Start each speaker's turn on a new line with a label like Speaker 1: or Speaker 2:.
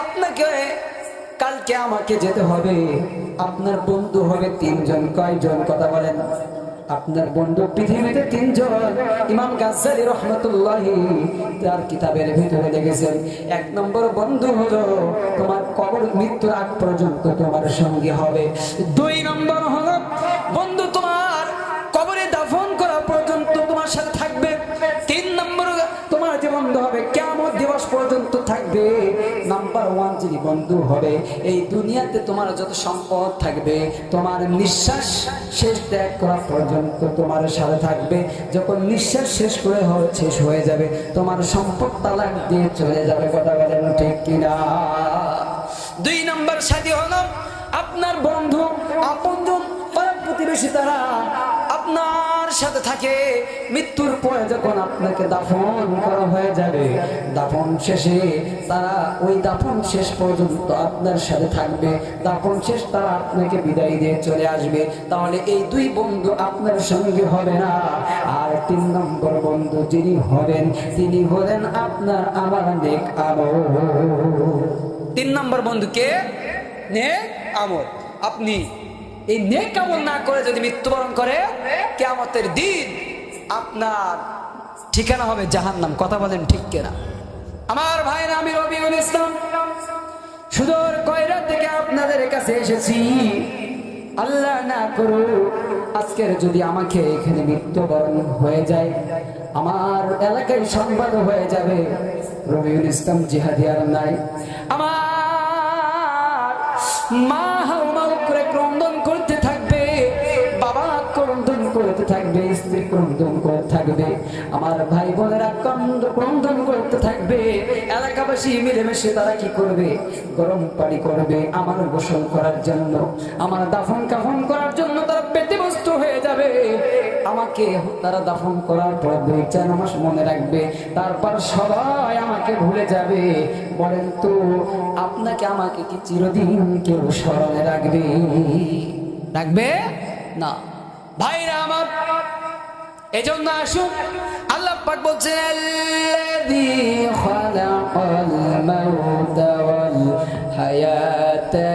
Speaker 1: আপনাকে কালকে আমাকে যেতে হবে। আপনার বন্ধু হবে তিনজন। কয়জন? কথা বলেন। আপনার বন্ধু পৃথিবীতে তিনজন। ইমাম গাজ্জালী রহমাতুল্লাহি তার কিতাবের ভিতরে লিখেছেন, এক নম্বর বন্ধু হলো তোমার কবর মৃত্যুর আগ পর্যন্ত তোমার সঙ্গী হবে। দুই নম্বর হলো বন্ধু তোমার কবরে দাফন করা পর্যন্ত তোমার সাথে থাকবে। তিন নম্বর তোমার যে বন্ধু হবে কিয়ামত দিবস পর্যন্ত থাকবে। নাম্বার ওয়ান যিনি বন্ধু হবে, এই দুনিয়াতে তোমার যত সম্পদ থাকবে, তোমার নিঃশ্বাস শেষ ত্যাগ করা পর্যন্ত তোমার সাথে থাকবে। যখন নিঃশ্বাস শেষ হয়ে যাবে, তোমার সম্পদ তালাক দিয়ে চলে যাবে। কথা বলেন ঠিক কিনা? দুই নম্বর সাথী হলো আপনার বন্ধু, আপনজন, পাড়া প্রতিবেশী। তারা আপনার সাথে থাকে। মৃত্যুর পরে যখন আপনাকে দাফন করা হয়ে যাবে, দাফন শেষে তারা ওই দাফন শেষ পর্যন্ত আপনার সাথে থাকবে। দাফন শেষ তারা আপনাকে বিদায় দিয়ে চলে আসবে। তাহলে এই দুই বন্ধু আপনার সঙ্গে হবে না। আর তিন নম্বর বন্ধু যিনি হবেন, তিনি হলেন আপনার আমার নেক আমল। তিন নম্বর বন্ধু কে? নেক আমল। আপনি এই নেক আমল না করে যদি মৃত্যুবরণ করে, কিয়ামতের দিন আপনার ঠিকানা হবে জাহান্নাম। কথা বলেন ঠিক কিনা? আমার ভাইরা, আমি রবিউল ইসলাম সুদূর কয়রা থেকে আপনাদের কাছে এসেছি। আল্লাহ না করুক আজকের যদি আমাকে এখানে মৃত্যুবরণ হয়ে যায়, আমার এলাকায় সংবাদ হয়ে যাবে রবিউল ইসলাম জিহাদি আর নাই। আমার মা হাউমাউ করে ক্রন্দন করতে থাকবে, বাবা ক্রন্দন করতে থাকবে, স্ত্রী ক্রন্দন করতে থাকবে, আমার ভাই বোনেরা ক্রন্দন করতে থাকবে। এলাকাবাসী মিলেমিশে তারা কি করবে? গরম পানি করবে আমার গোসল করার জন্য, আমার দাফন কাফন করার জন্য তারা ব্যতিব্যস্ত হয়ে যাবে। আমাকে তারা দাফন করার পর 2-4 মাস মনে রাখবে, তারপর সবাই আমাকে ভুলে যাবে। বলেন তো আপনাকে আমাকে কি চিরদিন কেউ স্মরণে রাখবে? রাখবে না। ভাইরা আমার, এজন্য আসুন, আল্লাহ পাক বলছেন আল্লাযী খালাকাল মাউতা ওয়াল হায়াতা